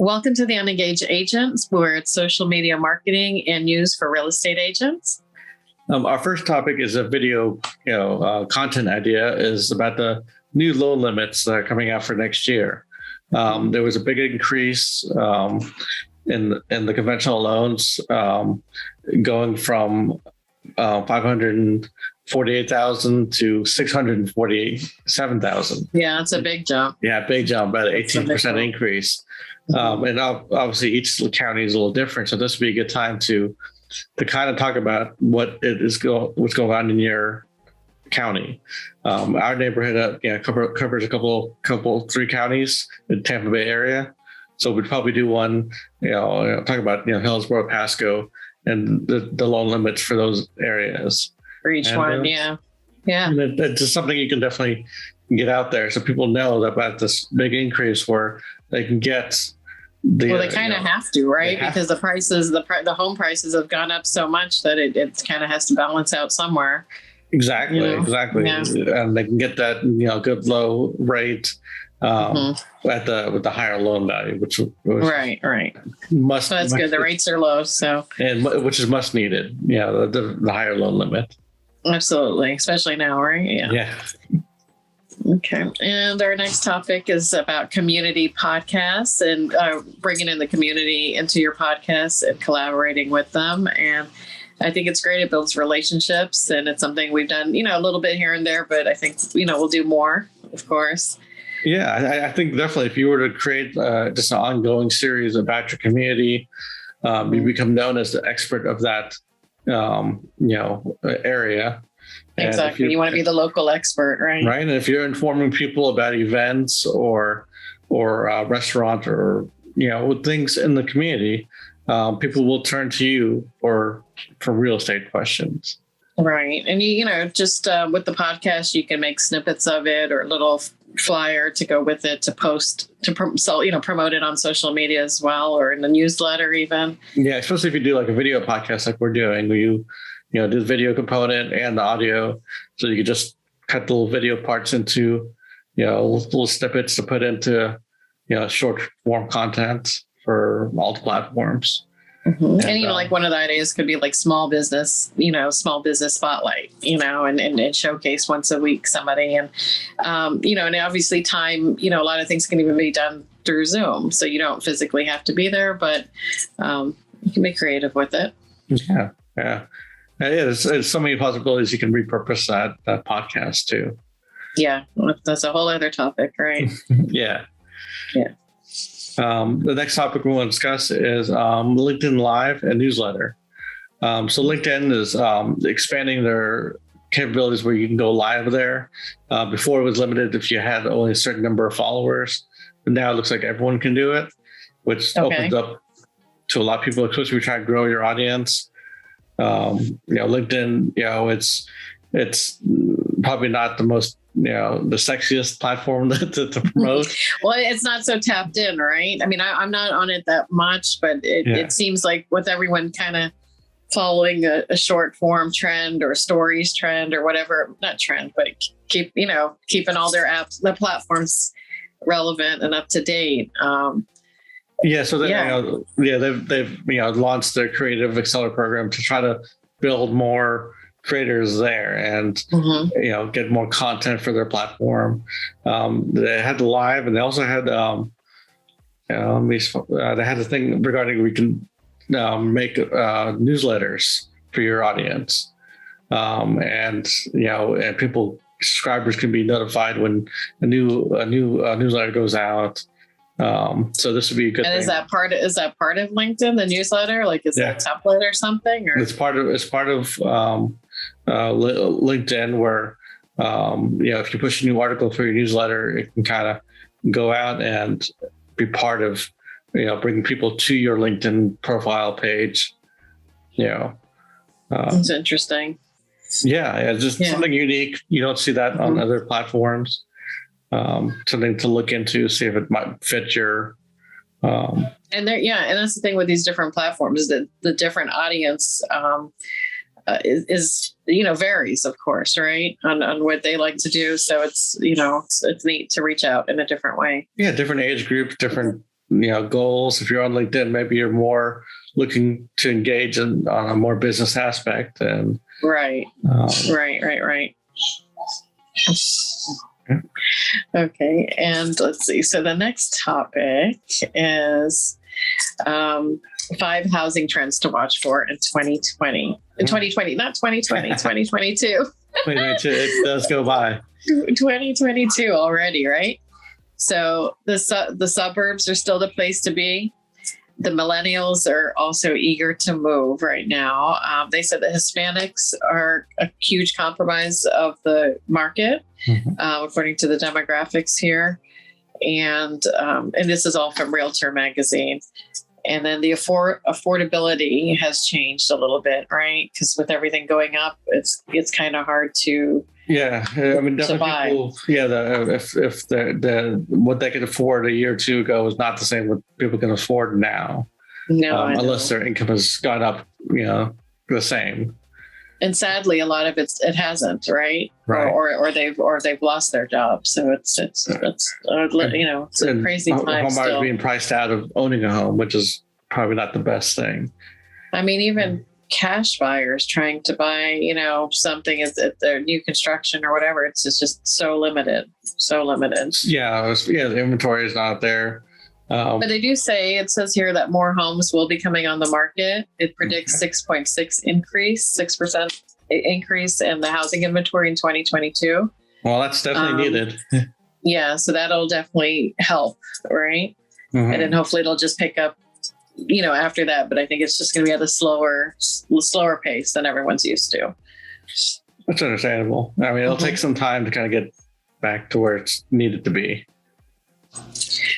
Welcome to the Unengaged Agent, where it's social media marketing and news for real estate agents. Our first topic is a video, content idea is about the new loan limits that are coming out for next year. There was a big increase in the conventional loans, going from 548,000 to 647,000. Yeah, it's a big jump. Yeah, big jump, about an 18% increase. And obviously each county is a little different. So this would be a good time to kind of talk about what's going on in your county. Our neighborhood covers a couple 3 counties in the Tampa Bay area. So we'd probably do one, talk about Hillsborough, Pasco, and the loan limits for those areas. For each one, yeah. And it's just something you can definitely get out there so people know about this big increase where they can get they kind of have to, right? Because the prices, the home prices have gone up so much that it kind of has to balance out somewhere. Exactly. Yeah. And they can get that, good low rate with the higher loan value, which right. Must. So that's good. The rates are low, so which is much needed. Yeah, the higher loan limit. Absolutely, especially now, right? Yeah. Okay. And our next topic is about community podcasts and bringing in the community into your podcasts and collaborating with them. And I think it's great. It builds relationships, and it's something we've done, a little bit here and there, but I think, we'll do more, of course. Yeah, I think definitely if you were to create just an ongoing series about your community, you become known as the expert of that, area. Exactly. You want to be the local expert, right? Right. And if you're informing people about events or restaurant or, things in the community, people will turn to you for real estate questions. Right. And, just with the podcast, you can make snippets of it or a little flyer to go with it to post to promote it on social media as well, or in the newsletter even. Yeah. Especially if you do like a video podcast like we're doing, where you do the video component and the audio. So you could just cut the little video parts into, little snippets to put into, short form content for all the platforms. Mm-hmm. And like one of the ideas could be like small business spotlight, and showcase once a week somebody. And, and obviously time, a lot of things can even be done through Zoom. So you don't physically have to be there, but you can be creative with it. Yeah. Yeah. There's so many possibilities you can repurpose that podcast too. Yeah, that's a whole other topic, right? Yeah. The next topic we want to discuss is LinkedIn Live and newsletter. So LinkedIn is expanding their capabilities where you can go live there. Before it was limited if you had only a certain number of followers, but now it looks like everyone can do it, which opens up to a lot of people, especially if you try to grow your audience. LinkedIn, it's probably not the most, the sexiest platform to promote. Well, it's not so tapped in, right? I mean, I'm not on it that much, but it seems like with everyone kind of following a short form trend or stories trend or whatever, not trend, but keeping all their apps, the platforms relevant and up to date. So they've launched their Creative Accelerator program to try to build more creators there and get more content for their platform. They had the live, and they also had they had a thing regarding we can make newsletters for your audience, and subscribers can be notified when a new newsletter goes out. So this would be a good thing. Is that part of LinkedIn, the newsletter? Like, is that a template or something? Or? It's part of LinkedIn where, if you push a new article through your newsletter, it can kind of go out and be part of, bringing people to your LinkedIn profile page. It's interesting. Something unique. You don't see that on other platforms. Something to look into, see if it might fit your. And that's the thing with these different platforms is that the different audience is varies, of course, right, on what they like to do. So it's it's neat to reach out in a different way. Yeah, different age groups, different goals. If you're on LinkedIn, maybe you're more looking to engage on a more business aspect. And right. Okay, and let's see. So the next topic is 5 housing trends to watch for in 2020. In 2020, not 2020, 2022. 2022, it does go by. 2022 already, right? So the suburbs are still the place to be. The millennials are also eager to move right now. They said that Hispanics are a huge compromise of the market, according to the demographics here. And this is all from Realtor Magazine. And then the affordability has changed a little bit, right? Because with everything going up, it's kind of hard to definitely buy. People, if the what they could afford a year or two ago is not the same what people can afford now. No, unless their income has gone up, the same. And sadly, a lot of it hasn't, right? Or they've lost their job. So it's a crazy time. Home buyers being priced out of owning a home, which is probably not the best thing. I mean, even cash buyers trying to buy, something at their new construction or whatever. It's just so limited. Yeah, the inventory is not there. But they do say, it says here that more homes will be coming on the market. It predicts 6% increase in the housing inventory in 2022. Well, that's definitely needed. Yeah, so that'll definitely help, right? And then hopefully it'll just pick up, after that. But I think it's just going to be at a slower pace than everyone's used to. That's understandable. I mean, it'll take some time to kind of get back to where it's needed to be.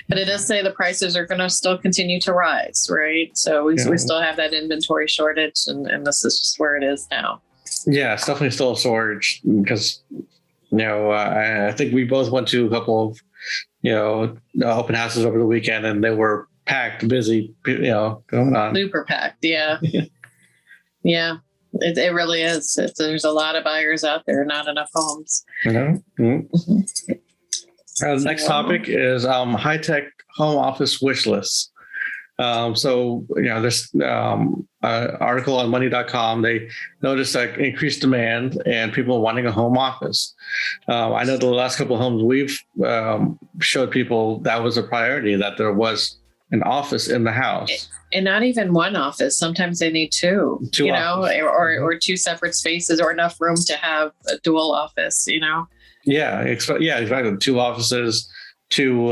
But it does say the prices are going to still continue to rise, right? So we still have that inventory shortage, and this is just where it is now. Yeah, it's definitely still a shortage because, I think we both went to a couple of, open houses over the weekend, and they were packed, busy, going on. Super packed, yeah. Yeah, it really is. There's a lot of buyers out there, not enough homes. The next topic is high-tech home office wish lists. This article on money.com, they noticed that increased demand and people wanting a home office. I know the last couple of homes we've showed people that was a priority, that there was an office in the house. And not even one office. Sometimes they need two or two separate spaces, or enough room to have a dual office, Yeah, exactly. 2 offices, 2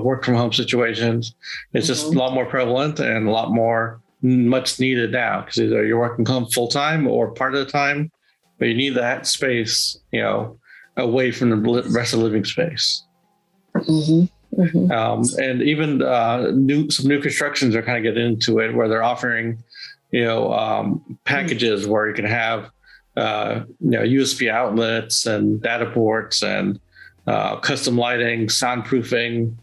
work from home situations. It's just a lot more prevalent and a lot more much needed now, because either you're working home full time or part of the time, but you need that space, away from the rest of the living space. And even some new constructions are kind of getting into it, where they're offering, packages where you can have USB outlets and data ports and custom lighting, soundproofing,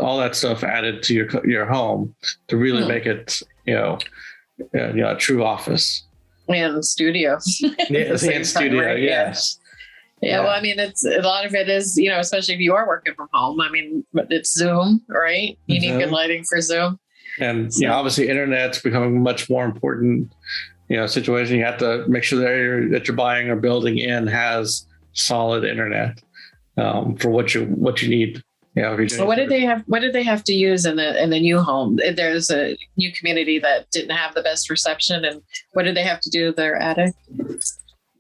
all that stuff added to your home to really make it, a true office. And studio. And studio, right? yes. Yeah, well, I mean, it's a lot of it is, especially if you are working from home. I mean, it's Zoom, right? You need good lighting for Zoom. And, obviously internet's becoming much more important situation. You have to make sure that you're buying or building in has solid internet for what you need. What did they have to use in the new home? There's a new community that didn't have the best reception, and what did they have to do to their attic?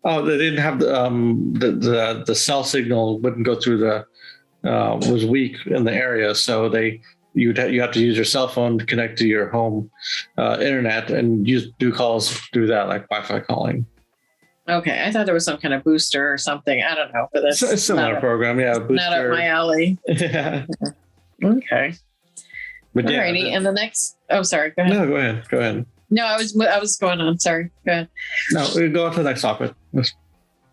Oh, they didn't have the cell signal wouldn't go through was weak in the area, so you have to use your cell phone to connect to your home internet and do calls through that, like Wi-Fi calling. Okay, I thought there was some kind of booster or something. I don't know, but that's a similar program. Yeah, booster. Not up my alley. Okay. But alrighty, and the next. Oh, sorry. Go ahead. No, go ahead. No, I was going on. Sorry. Go ahead. No, we go on to the next topic.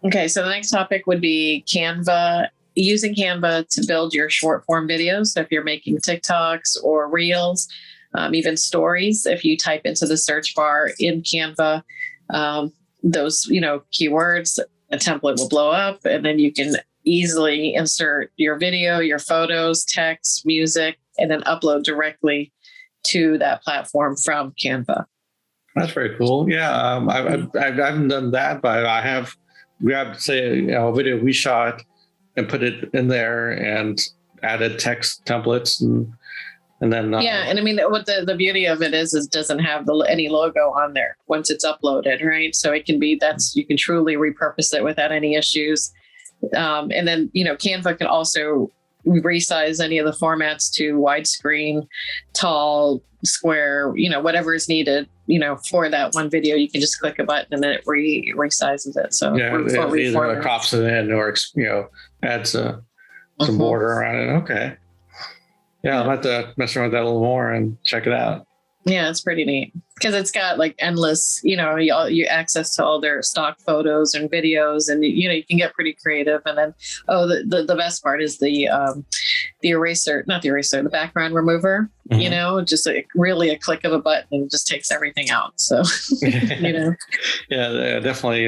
Okay, so the next topic would be Canva. Using Canva to build your short form videos. So if you're making TikToks or Reels, even stories, if you type into the search bar in Canva, those, keywords, a template will blow up, and then you can easily insert your video, your photos, text, music, and then upload directly to that platform from Canva. That's very cool. Yeah, I haven't done that, but I have grabbed, say, a video we shot and put it in there and added text templates and then yeah. And I mean, what the beauty of it is it doesn't have any logo on there once it's uploaded, right? So it can be you can truly repurpose it without any issues. And then, Canva can also resize any of the formats to widescreen, tall, square, whatever is needed, for that one video. You can just click a button and then it resizes it. So either crops it in or, adds some border around it. Okay. Yeah, I'll have to mess around with that a little more and check it out. Yeah, it's pretty neat because it's got like endless, you access to all their stock photos and videos, and you can get pretty creative. And then, the best part is the eraser, not the eraser, the background remover. Just really a click of a button and it just takes everything out. So, Yeah, definitely.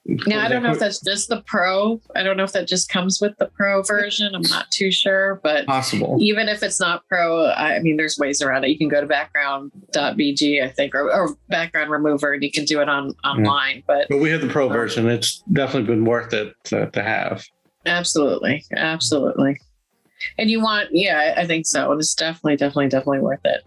Now, I don't know if that's just the Pro. I don't know if that just comes with the Pro version. I'm not too sure, but possible. Even if it's not Pro, I mean, there's ways around it. You can go to background.bg, I think, or background remover, and you can do it online. But we have the Pro version. It's definitely been worth it to have. Absolutely. And you want, I think so. And it's definitely worth it.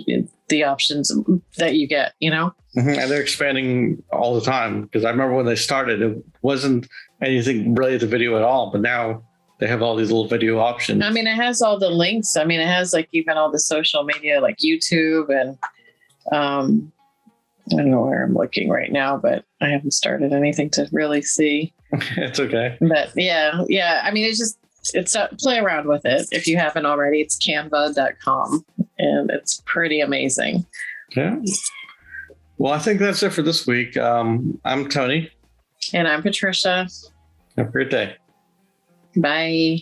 And the options that you get, And they're expanding all the time, because I remember when they started, it wasn't anything related to video at all, but now they have all these little video options. I mean, it has all the links. I mean, it has like even all the social media, like YouTube, and I don't know where I'm looking right now, but I haven't started anything to really see. It's okay. But yeah. I mean, it's play around with it if you haven't already. It's canva.com, and it's pretty amazing. Yeah. Well, I think that's it for this week. I'm Tony. And I'm Patricia. Have a great day. Bye.